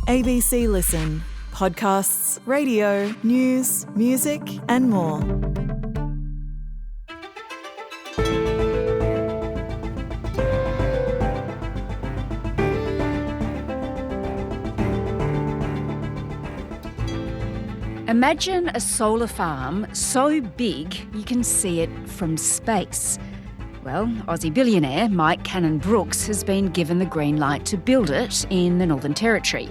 ABC Listen. Podcasts, radio, news, music and more. Imagine a solar farm so big you can see it from space. Well, Aussie billionaire Mike Cannon-Brookes has been given the green light to build it in the Northern Territory.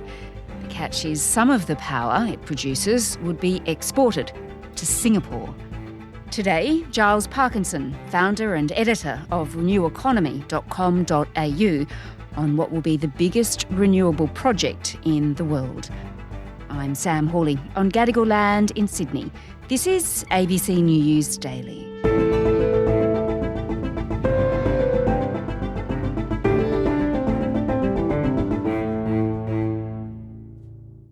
The catch is some of the power it produces would be exported to Singapore. Today, Giles Parkinson, founder and editor of reneweconomy.com.au, on what will be the biggest renewable project in the world. I'm Sam Hawley on Gadigal land in Sydney. This is ABC News Daily.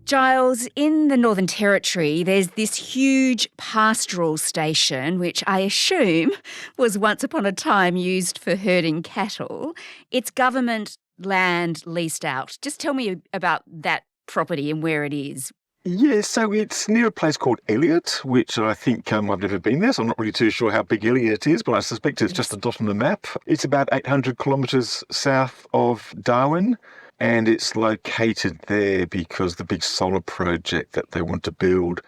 Giles, in the Northern Territory, there's this huge pastoral station, which I assume was once upon a time used for herding cattle. It's government land leased out. Just tell me about that property and where it is. Yeah, so it's near a place called Elliot, which I think I've never been there, so I'm not really too sure how big Elliot is, but I suspect it's just a dot on the map. It's about 800 kilometres south of Darwin, and it's located there because the big solar project that they want to build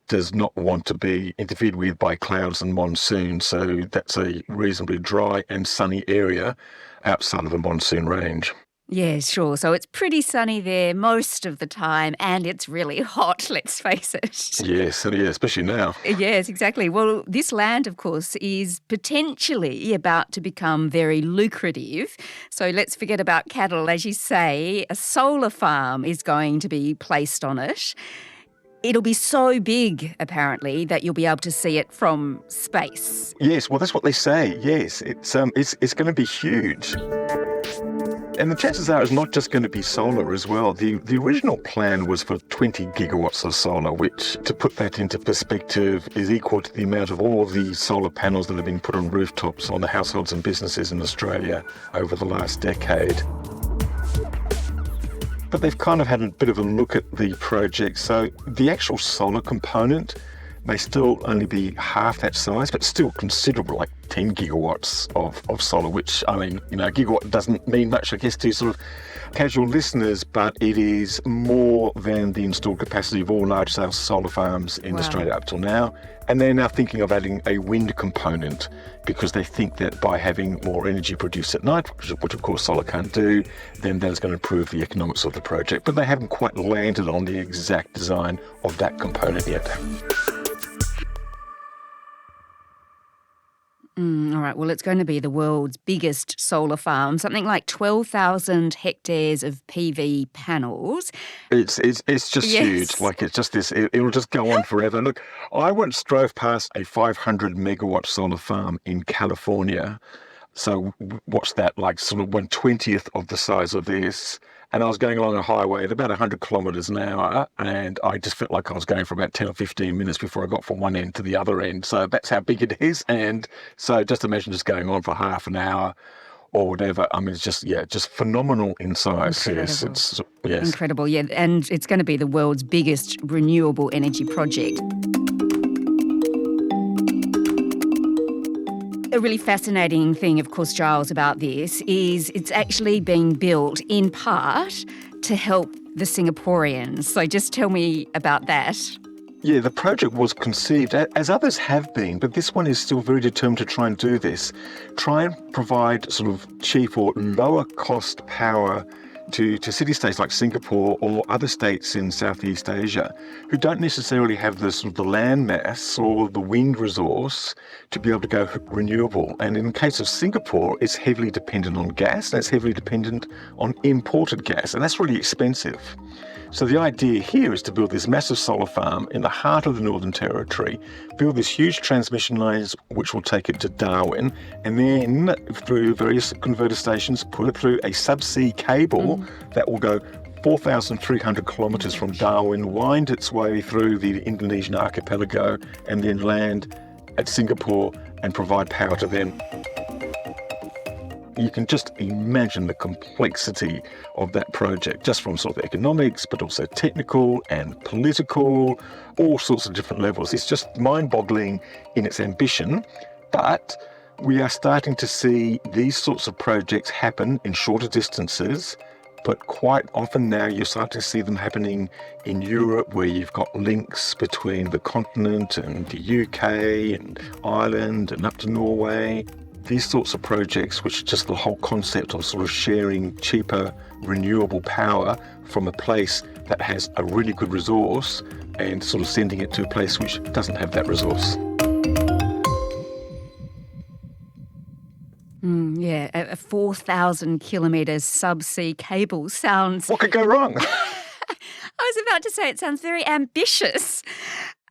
does not want to be interfered with by clouds and monsoon, so that's a reasonably dry and sunny area outside of the monsoon range. Yeah, sure. So it's pretty sunny there most of the time and it's really hot, let's face it. Yes, yeah, especially now. Yes, exactly. Well, this land, of course, is potentially about to become very lucrative. So let's forget about cattle. As you say, a solar farm is going to be placed on it. It'll be so big, apparently, that you'll be able to see it from space. Yes, well, that's what they say. Yes, it's going to be huge. And the chances are it's not just going to be solar as well. The original plan was for 20 gigawatts of solar, which, to put that into perspective, is equal to the amount of all the solar panels that have been put on rooftops on the households and businesses in Australia over the last decade. But they've kind of had a bit of a look at the project. So the actual solar component may still only be half that size, but still considerable, like 10 gigawatts of solar, which, I mean, gigawatt doesn't mean much, I guess, to sort of casual listeners, but it is more than the installed capacity of all large-scale solar farms in Australia up till now. And they're now thinking of adding a wind component because they think that by having more energy produced at night, which of course solar can't do, then that's going to improve the economics of the project. But they haven't quite landed on the exact design of that component yet. All right, well, it's going to be the world's biggest solar farm, something like 12,000 hectares of PV panels. It's just huge. Like, it's just this, it'll just go on forever. Look, I once drove past a 500 megawatt solar farm in California. So what's that, like sort of 1/20th of the size of this? And I was going along a highway at about 100 kilometres an hour, and I just felt like I was going for about 10 or 15 minutes before I got from one end to the other end. So that's how big it is. And so just imagine just going on for half an hour or whatever. I mean, it's just phenomenal in size. Incredible. Yes. Incredible, yeah. And it's going to be the world's biggest renewable energy project. A really fascinating thing, of course, Giles, about this is it's actually being built in part to help the Singaporeans. So just tell me about that. Yeah, the project was conceived, as others have been, but this one is still very determined to try and do this. Try and provide sort of cheap or lower cost power to city-states like Singapore or other states in Southeast Asia who don't necessarily have the sort of the land mass or the wind resource to be able to go renewable. And in the case of Singapore, it's heavily dependent on gas, and it's heavily dependent on imported gas, and that's really expensive. So the idea here is to build this massive solar farm in the heart of the Northern Territory, build this huge transmission lines which will take it to Darwin, and then through various converter stations put it through a subsea cable that will go 4,300 kilometres from Darwin, wind its way through the Indonesian archipelago, and then land at Singapore and provide power to them. you can just imagine the complexity of that project, just from sort of economics, but also technical and political, all sorts of different levels. It's just mind-boggling in its ambition, but we are starting to see these sorts of projects happen in shorter distances. But quite often now you're starting to see them happening in Europe, where you've got links between the continent and the UK and Ireland and up to Norway. These sorts of projects, which is just the whole concept of sort of sharing cheaper renewable power from a place that has a really good resource and sort of sending it to a place which doesn't have that resource. Yeah, a 4,000 kilometres subsea cable sounds... What could go wrong? I was about to say it sounds very ambitious.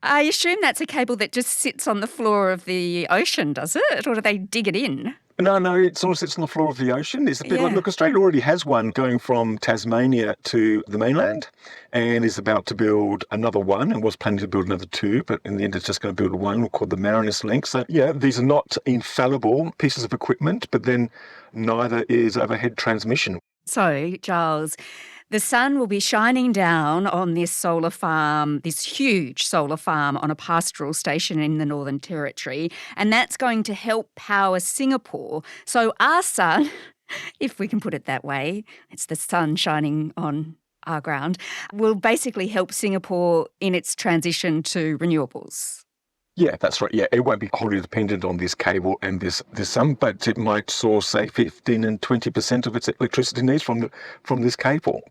I assume that's a cable that just sits on the floor of the ocean, does it? Or do they dig it in? No, it sort of sits on the floor of the ocean. It's a bit like, look, Australia already has one going from Tasmania to the mainland and is about to build another one and was planning to build another two, but in the end it's just going to build one called the Marinus Link. So, yeah, these are not infallible pieces of equipment, but then neither is overhead transmission. So, Giles, the sun will be shining down on this solar farm, this huge solar farm on a pastoral station in the Northern Territory, and that's going to help power Singapore. So our sun, if we can put it that way, it's the sun shining on our ground, will basically help Singapore in its transition to renewables. Yeah, that's right. Yeah, it won't be wholly dependent on this cable and this sun, but it might source, say, 15 and 20% of its electricity needs from this cable.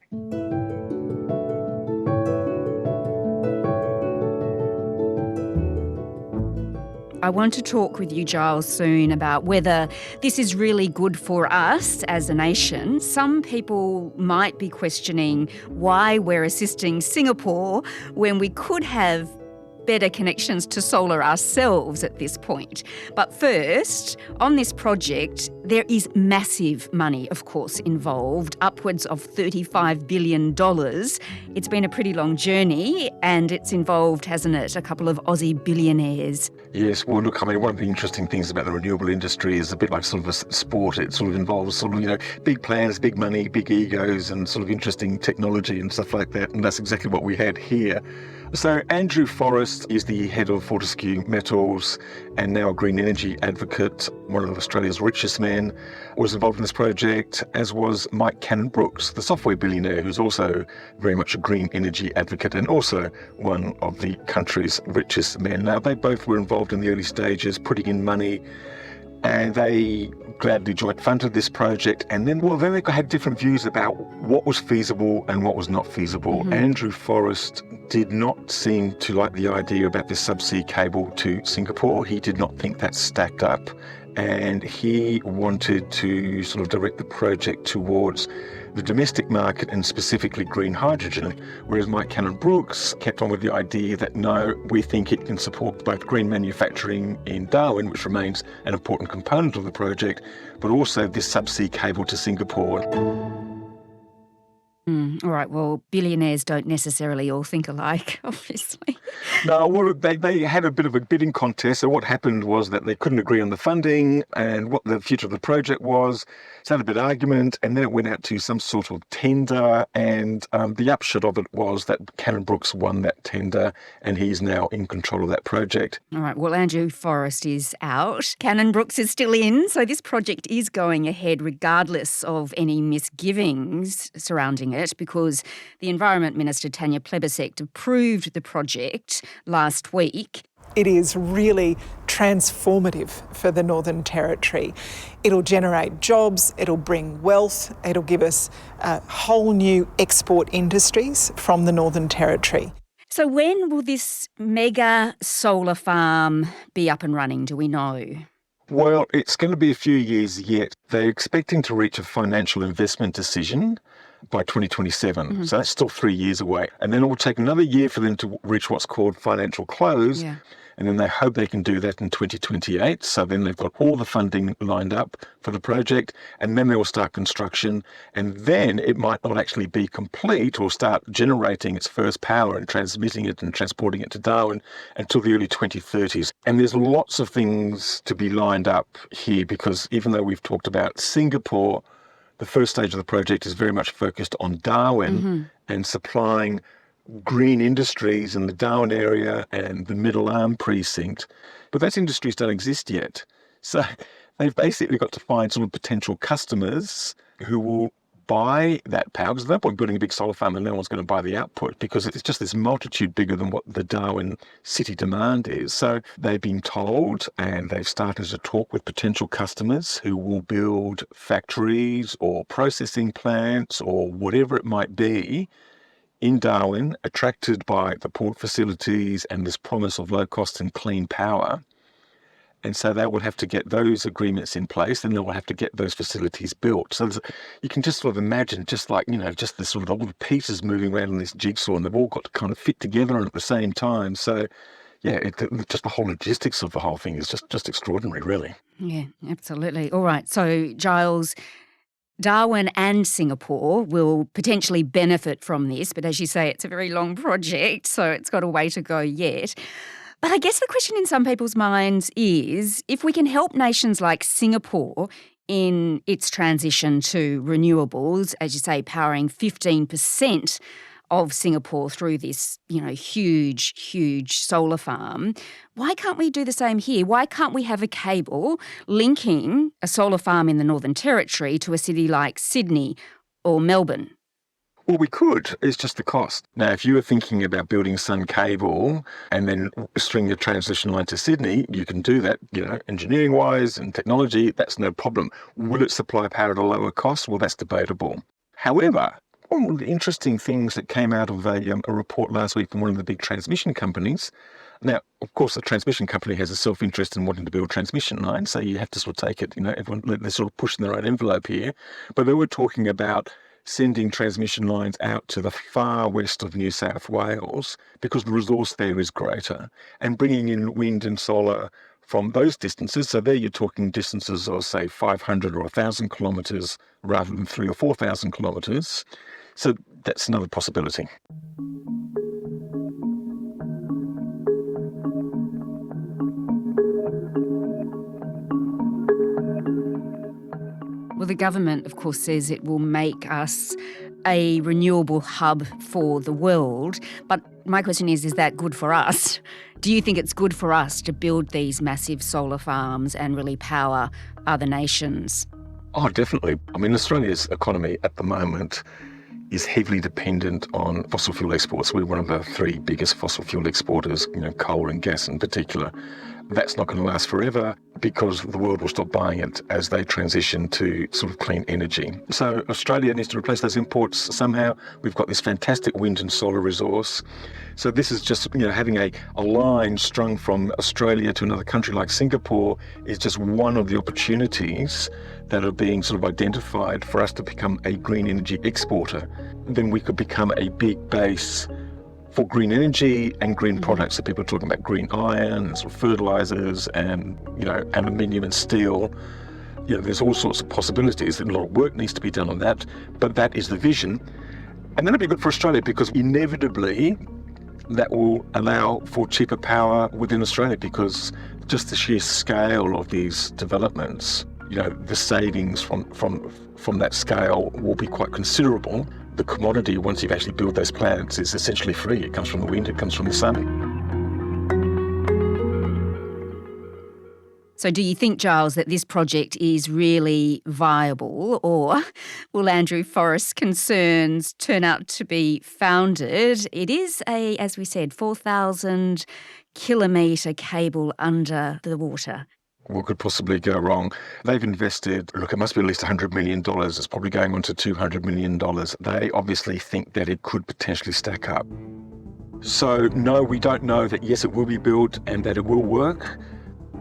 I want to talk with you, Giles, soon about whether this is really good for us as a nation. Some people might be questioning why we're assisting Singapore when we could have better connections to solar ourselves at this point. But first, on this project, there is massive money, of course, involved, upwards of $35 billion. It's been a pretty long journey and it's involved, hasn't it, a couple of Aussie billionaires. Yes, well, look, I mean, one of the interesting things about the renewable industry is a bit like sort of a sport. It sort of involves sort of, big plans, big money, big egos and sort of interesting technology and stuff like that. And that's exactly what we had here. So Andrew Forrest is the head of Fortescue Metals and now a green energy advocate, one of Australia's richest men, was involved in this project, as was Mike Cannon-Brookes, the software billionaire, who's also very much a green energy advocate and also one of the country's richest men. Now, they both were involved in the early stages, putting in money, and they gladly joint funded this project. And then they had different views about what was feasible and what was not feasible. Mm-hmm. Andrew Forrest did not seem to like the idea about this subsea cable to Singapore. He did not think that stacked up. And he wanted to sort of direct the project towards the domestic market and specifically green hydrogen, whereas Mike Cannon-Brookes kept on with the idea that no, we think it can support both green manufacturing in Darwin, which remains an important component of the project, but also this subsea cable to Singapore. All right, well, billionaires don't necessarily all think alike, obviously. No, well, they had a bit of a bidding contest. So what happened was that they couldn't agree on the funding and what the future of the project was. So had a bit of argument, and then it went out to some sort of tender, and the upshot of it was that Cannon-Brookes won that tender, and he's now in control of that project. All right, well, Andrew Forrest is out. Cannon-Brookes is still in, so this project is going ahead regardless of any misgivings surrounding it, because the Environment Minister, Tanya Plibersek, approved the project last week. It is really transformative for the Northern Territory. It'll generate jobs, it'll bring wealth, it'll give us whole new export industries from the Northern Territory. So when will this mega solar farm be up and running, do we know? Well, it's going to be a few years yet. They're expecting to reach a financial investment decision by 2027. Mm-hmm. So that's still 3 years away. And then it will take another year for them to reach what's called financial close. Yeah. and then they hope they can do that in 2028. So then they've got all the funding lined up for the project, and then they will start construction, and then it might not actually be complete or start generating its first power and transmitting it and transporting it to Darwin until the early 2030s. And there's lots of things to be lined up here, because even though we've talked about Singapore, the first stage of the project is very much focused on Darwin and supplying green industries in the Darwin area and the Middle Arm precinct. But those industries don't exist yet. So they've basically got to find sort of potential customers who will buy that power, because there's no point building a big solar farm and no one's going to buy the output, because it's just this multitude bigger than what the Darwin city demand is. So they've been told, and they've started to talk with potential customers who will build factories or processing plants or whatever it might be in Darwin, attracted by the port facilities and this promise of low cost and clean power. And so they will have to get those agreements in place, and they will have to get those facilities built. So you can just sort of imagine, just like, just the sort of all the pieces moving around in this jigsaw, and they've all got to kind of fit together at the same time. So, yeah, just the whole logistics of the whole thing is just extraordinary, really. Yeah, absolutely. All right. So, Giles, Darwin and Singapore will potentially benefit from this, but as you say, it's a very long project, so it's got a way to go yet. But I guess the question in some people's minds is, if we can help nations like Singapore in its transition to renewables, as you say, powering 15% of Singapore through this, huge solar farm, why can't we do the same here? Why can't we have a cable linking a solar farm in the Northern Territory to a city like Sydney or Melbourne? Well, we could. It's just the cost. Now, if you were thinking about building some cable and then string a transmission line to Sydney, you can do that, engineering-wise and technology, that's no problem. Will it supply power at a lower cost? Well, that's debatable. However, one of the interesting things that came out of a report last week from one of the big transmission companies. Now, of course, the transmission company has a self-interest in wanting to build transmission lines, so you have to sort of take it, everyone, they're sort of pushing their own envelope here. But they were talking about sending transmission lines out to the far west of New South Wales because the resource there is greater, and bringing in wind and solar from those distances. So there you're talking distances of, say, 500 or 1,000 kilometres rather than 3,000 or 4,000 kilometres. So that's another possibility. Well, the government, of course, says it will make us a renewable hub for the world. But my question is that good for us? Do you think it's good for us to build these massive solar farms and really power other nations? Oh, definitely. I mean, Australia's economy at the moment is heavily dependent on fossil fuel exports. We're one of the three biggest fossil fuel exporters, coal and gas in particular. That's not going to last forever because the world will stop buying it as they transition to sort of clean energy. So Australia needs to replace those imports somehow. We've got this fantastic wind and solar resource. So this is just, having a line strung from Australia to another country like Singapore is just one of the opportunities that are being sort of identified for us to become a green energy exporter. Then we could become a big base for green energy and green products. So people are talking about green iron and sort of fertilizers and, aluminium and steel. There's all sorts of possibilities. A lot of work needs to be done on that, but that is the vision. And then it'll be good for Australia because inevitably that will allow for cheaper power within Australia, because just the sheer scale of these developments, the savings from that scale will be quite considerable. The commodity, once you've actually built those plants, is essentially free. It comes from the wind, it comes from the sun. So do you think, Giles, that this project is really viable, or will Andrew Forrest's concerns turn out to be founded? It is as we said, 4,000 kilometre cable under the water. What could possibly go wrong? They've invested, it must be at least $100 million. It's probably going on to $200 million. They obviously think that it could potentially stack up. So no, we don't know that, yes, it will be built and that it will work,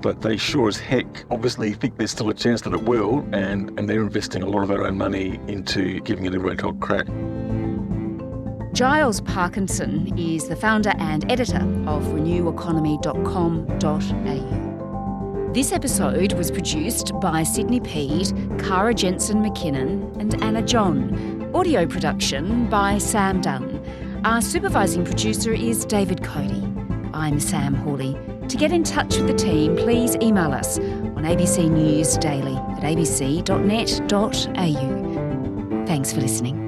but they sure as heck obviously think there's still a chance that it will, and they're investing a lot of their own money into giving it a red hot crack. Giles Parkinson is the founder and editor of reneweconomy.com.au. This episode was produced by Sydney Peed, Cara Jensen-McKinnon and Anna John. Audio production by Sam Dunn. Our supervising producer is David Cody. I'm Sam Hawley. To get in touch with the team, please email us on ABC News Daily at abc.net.au. Thanks for listening.